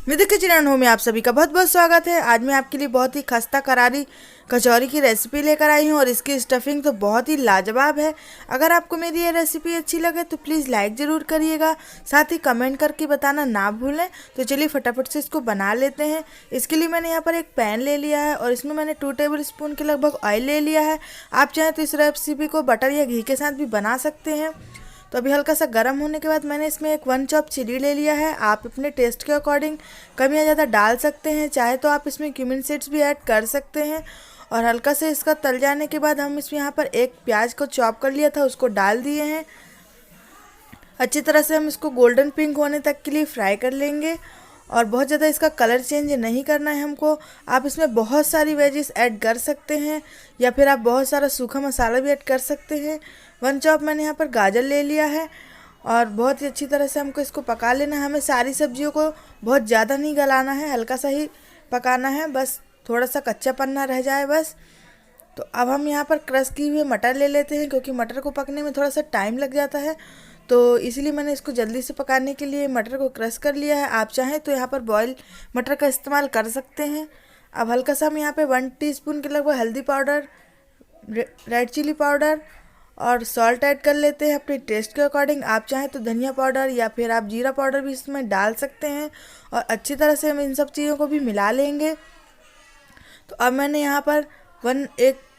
मित्र kitchen home में आप सभी का बहुत बहुत स्वागत है। आज मैं आपके लिए बहुत ही खस्ता करारी कचौरी की रेसिपी लेकर आई हूँ और इसकी स्टफिंग तो बहुत ही लाजवाब है। अगर आपको मेरी ये रेसिपी अच्छी लगे तो प्लीज़ लाइक ज़रूर करिएगा, साथ ही कमेंट करके बताना ना भूलें। तो चलिए फटाफट से इसको बना लेते हैं। इसके लिए मैंने यहाँ पर एक पैन ले लिया है और इसमें मैंने 2 टेबल स्पून के लगभग ऑयल ले लिया है। आप चाहें तो इस रेसिपी को बटर या घी के साथ भी बना सकते हैं। तो अभी हल्का सा गर्म होने के बाद मैंने इसमें एक 1 चॉप चिली ले लिया है। आप अपने टेस्ट के अकॉर्डिंग कम या ज़्यादा डाल सकते हैं, चाहे तो आप इसमें क्यूमिन सीड्स भी ऐड कर सकते हैं। और हल्का से इसका तल जाने के बाद हम इसमें यहाँ पर एक प्याज को चॉप कर लिया था, उसको डाल दिए हैं। अच्छी तरह से हम इसको गोल्डन पिंक होने तक के लिए फ्राई कर लेंगे और बहुत ज़्यादा इसका कलर चेंज नहीं करना है हमको। आप इसमें बहुत सारी वेजिस ऐड कर सकते हैं या फिर आप बहुत सारा सूखा मसाला भी ऐड कर सकते हैं। 1 चॉप मैंने यहाँ पर गाजर ले लिया है और बहुत ही अच्छी तरह से हमको इसको पका लेना है। हमें सारी सब्जियों को बहुत ज़्यादा नहीं गलाना है, हल्का सा ही पकाना है, बस थोड़ा सा कच्चापन ना रह जाए बस। तो अब हम यहाँ पर क्रश किए हुए मटर ले लेते हैं, क्योंकि मटर को पकने में थोड़ा सा टाइम लग जाता है, तो इसीलिए मैंने इसको जल्दी से पकाने के लिए मटर को क्रश कर लिया है। आप चाहें तो यहाँ पर बॉयल मटर का इस्तेमाल कर सकते हैं। अब हल्का सा हम यहाँ पे 1 टीस्पून के लगभग हल्दी पाउडर, रेड चिली पाउडर और सॉल्ट ऐड कर लेते हैं अपने टेस्ट के अकॉर्डिंग। आप चाहें तो धनिया पाउडर या फिर आप जीरा पाउडर भी इसमें डाल सकते हैं और अच्छी तरह से हम इन सब चीज़ों को भी मिला लेंगे। तो अब मैंने यहाँ पर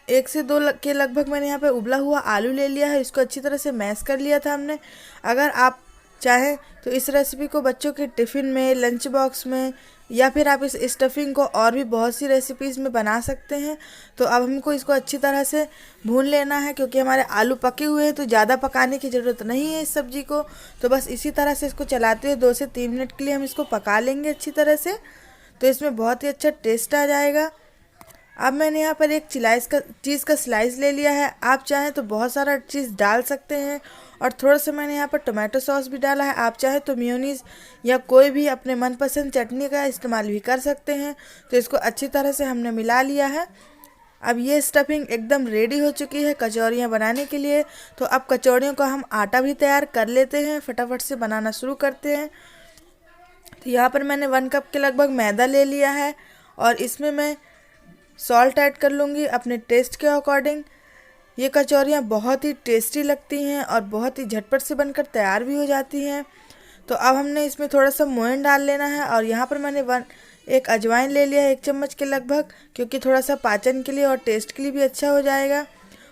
एक से दो के लगभग मैंने यहाँ पे उबला हुआ आलू ले लिया है। इसको अच्छी तरह से मैश कर लिया था हमने। अगर आप चाहें तो इस रेसिपी को बच्चों के टिफ़िन में, लंच बॉक्स में या फिर आप इस स्टफिंग को और भी बहुत सी रेसिपीज़ में बना सकते हैं। तो अब हमको इसको अच्छी तरह से भून लेना है, क्योंकि हमारे आलू पके हुए हैं तो ज़्यादा पकाने की ज़रूरत नहीं है इस सब्ज़ी को। तो बस इसी तरह से इसको चलाते हुए 2 से 3 मिनट के लिए हम इसको पका लेंगे अच्छी तरह से, तो इसमें बहुत ही अच्छा टेस्ट आ जाएगा। अब मैंने यहाँ पर एक चीज़ का स्लाइस ले लिया है। आप चाहें तो बहुत सारा चीज़ डाल सकते हैं और थोड़ा सा मैंने यहाँ पर टोमेटो सॉस भी डाला है। आप चाहें तो मेयोनीज़ या कोई भी अपने मनपसंद चटनी का इस्तेमाल भी कर सकते हैं। तो इसको अच्छी तरह से हमने मिला लिया है। अब ये स्टफिंग एकदम रेडी हो चुकी है कचौरियाँ बनाने के लिए। तो अब कचौड़ियों का हम आटा भी तैयार कर लेते हैं, फटाफट से बनाना शुरू करते हैं। तो यहाँ पर मैंने 1 कप के लगभग मैदा ले लिया है और इसमें मैं सॉल्ट ऐड कर लूँगी अपने टेस्ट के अकॉर्डिंग। ये कचौरियाँ बहुत ही टेस्टी लगती हैं और बहुत ही झटपट से बनकर तैयार भी हो जाती हैं। तो अब हमने इसमें थोड़ा सा मोयन डाल लेना है और यहाँ पर मैंने एक अजवाइन ले लिया है 1 चम्मच के लगभग, क्योंकि थोड़ा सा पाचन के लिए और टेस्ट के लिए भी अच्छा हो जाएगा।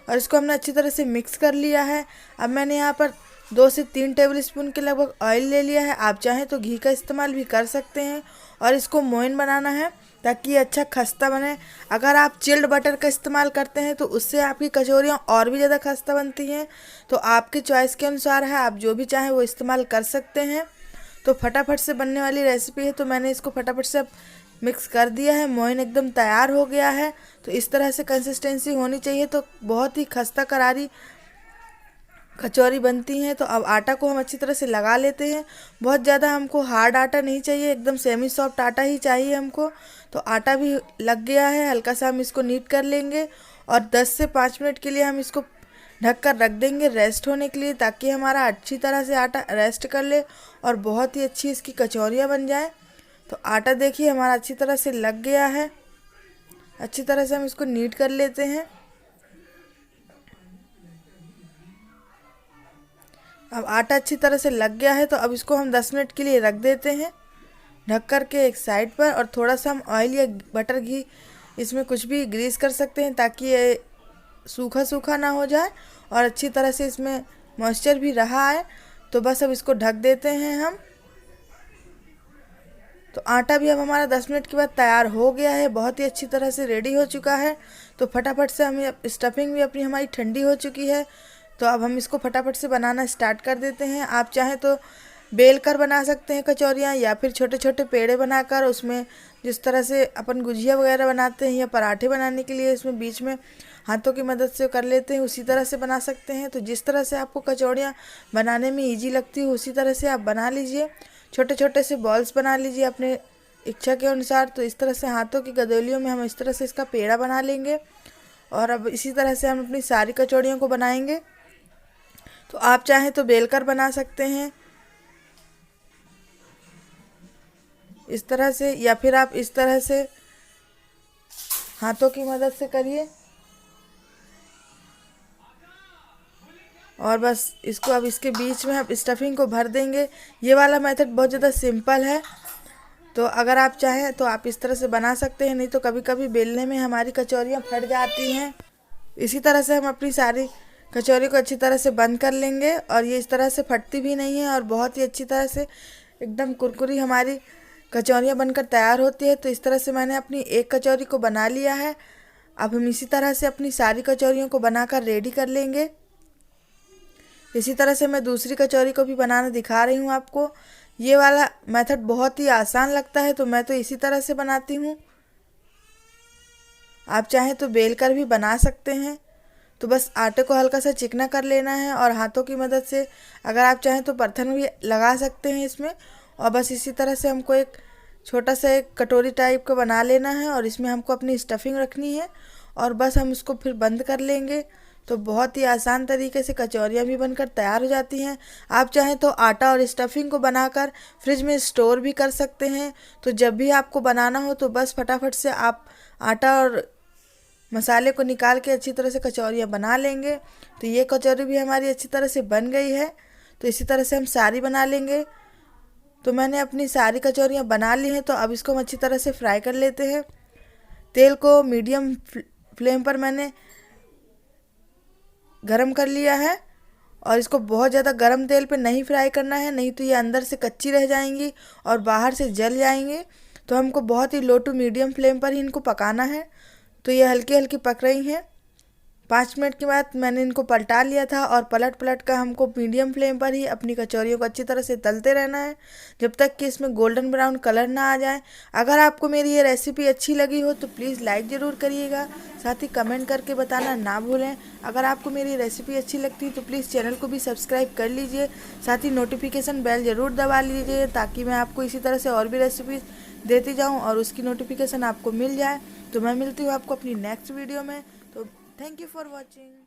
और इसको हमने अच्छी तरह से मिक्स कर लिया है। अब मैंने यहाँ पर 2 से 3 टेबल स्पून के लगभग ऑयल ले लिया है। आप चाहें तो घी का इस्तेमाल भी कर सकते हैं और इसको मोइन बनाना है ताकि ये अच्छा खस्ता बने। अगर आप चिल्ड बटर का इस्तेमाल करते हैं तो उससे आपकी कचौरियाँ और भी ज़्यादा खस्ता बनती हैं। तो आपकी चॉइस के अनुसार है, आप जो भी चाहें वो इस्तेमाल कर सकते हैं। तो फटाफट से बनने वाली रेसिपी है, तो मैंने इसको फटाफट से अब मिक्स कर दिया है। मोइन एकदम तैयार हो गया है। तो इस तरह से कंसिस्टेंसी होनी चाहिए, तो बहुत ही खस्ता करारी कचौरी बनती हैं। तो अब आटा को हम अच्छी तरह से लगा लेते हैं। बहुत ज़्यादा हमको हार्ड आटा नहीं चाहिए, एकदम सेमी सॉफ्ट आटा ही चाहिए हमको। तो आटा भी लग गया है, हल्का सा हम इसको नीट कर लेंगे और 10 से 5 मिनट के लिए हम इसको ढक कर रख देंगे रेस्ट होने के लिए, ताकि हमारा अच्छी तरह से आटा रेस्ट कर ले और बहुत ही अच्छी इसकी कचौरियाँ बन जाए। तो आटा देखिए हमारा अच्छी तरह से लग गया है। अच्छी तरह से हम इसको नीट कर लेते हैं। अब आटा अच्छी तरह से लग गया है, तो अब इसको हम 10 मिनट के लिए रख देते हैं ढक कर के एक साइड पर। और थोड़ा सा हम ऑयल या बटर घी इसमें कुछ भी ग्रीस कर सकते हैं, ताकि ये सूखा सूखा ना हो जाए और अच्छी तरह से इसमें मॉइस्चर भी रहा है। तो बस अब इसको ढक देते हैं हम। तो आटा भी अब हमारा 10 मिनट के बाद तैयार हो गया है, बहुत ही अच्छी तरह से रेडी हो चुका है। तो फटाफट से हमें स्टफिंग भी अपनी हमारी ठंडी हो चुकी है। तो अब हम इसको फटाफट से बनाना स्टार्ट कर देते हैं। आप चाहें तो बेल कर बना सकते हैं कचौरियाँ, या फिर छोटे छोटे पेड़े बनाकर उसमें जिस तरह से अपन गुजिया वगैरह बनाते हैं या पराठे बनाने के लिए इसमें बीच में हाथों की मदद से कर लेते हैं, उसी तरह से बना सकते हैं। तो जिस तरह से आपको कचौड़ियाँ बनाने में ईजी लगती हो उसी तरह से आप बना लीजिए। छोटे छोटे से बॉल्स बना लीजिए अपने इच्छा के अनुसार। तो इस तरह से हाथों की गदोलियों में हम इस तरह से इसका पेड़ा बना लेंगे और अब इसी तरह से हम अपनी सारी कचौड़ियों को बनाएंगे। तो आप चाहें तो बेलकर बना सकते हैं। इस तरह से, या फिर आप इस तरह से हाथों की मदद से करिए। और बस इसको अब इसके बीच में आप स्टफिंग को भर देंगे। ये वाला मेथड बहुत ज़्यादा सिंपल है, तो अगर आप चाहें तो आप इस तरह से बना सकते हैं, नहीं तो कभी कभी बेलने में हमारी कचौरियाँ फट जाती हैं। इसी तरह से हम अपनी सारी कचौरी को अच्छी तरह से बंद कर लेंगे, और ये इस तरह से फटती भी नहीं है और बहुत ही अच्छी तरह से एकदम कुरकुरी हमारी कचौरियाँ बनकर तैयार होती है। तो इस तरह से मैंने अपनी एक कचौरी को बना लिया है। अब हम इसी तरह से अपनी सारी कचौरियों को बनाकर रेडी कर लेंगे। इसी तरह से मैं दूसरी कचौरी को भी बनाना दिखा रही हूँ आपको। ये वाला मेथड बहुत ही आसान लगता है, तो मैं तो इसी तरह से बनाती हूँ। आप चाहें तो बेल कर भी बना सकते हैं। तो बस आटे को हल्का सा चिकना कर लेना है, और हाथों की मदद से, अगर आप चाहें तो परथन भी लगा सकते हैं इसमें। और बस इसी तरह से हमको एक छोटा सा एक कटोरी टाइप का बना लेना है, और इसमें हमको अपनी स्टफिंग रखनी है, और बस हम इसको फिर बंद कर लेंगे। तो बहुत ही आसान तरीके से कचौरियाँ भी बनकर तैयार हो जाती हैं। आप चाहें तो आटा और स्टफिंग को बनाकर फ्रिज में स्टोर भी कर सकते हैं। तो जब भी आपको बनाना हो तो बस फटाफट से आप आटा और मसाले को निकाल के अच्छी तरह से कचौरियाँ बना लेंगे। तो ये कचौरी भी हमारी अच्छी तरह से बन गई है। तो इसी तरह से हम सारी बना लेंगे। तो मैंने अपनी सारी कचौरियाँ बना ली हैं, तो अब इसको हम अच्छी तरह से फ्राई कर लेते हैं। तेल को मीडियम फ्लेम पर मैंने गरम कर लिया है, और इसको बहुत ज़्यादा गरम तेल पे नहीं फ्राई करना है, नहीं तो ये अंदर से कच्ची रह जाएंगी और बाहर से जल जाएंगे। तो हमको बहुत ही लो टू मीडियम फ्लेम पर ही इनको पकाना है। तो ये हल्की हल्की पक रही हैं। 5 मिनट के बाद मैंने इनको पलटा लिया था, और पलट पलट कर हमको मीडियम फ्लेम पर ही अपनी कचौरियों को अच्छी तरह से तलते रहना है, जब तक कि इसमें गोल्डन ब्राउन कलर ना आ जाए। अगर आपको मेरी ये रेसिपी अच्छी लगी हो तो प्लीज़ लाइक ज़रूर करिएगा, साथ ही कमेंट करके बताना ना भूलें। अगर आपको मेरी रेसिपी अच्छी लगती है तो प्लीज़ चैनल को भी सब्सक्राइब कर लीजिए, साथ ही नोटिफिकेशन बेल ज़रूर दबा लीजिए, ताकि मैं आपको इसी तरह से और भी रेसिपीज़ देती जाऊँ और उसकी नोटिफिकेशन आपको मिल जाए। तो मैं मिलती हूँ आपको अपनी नेक्स्ट वीडियो में। तो थैंक यू फॉर वॉचिंग।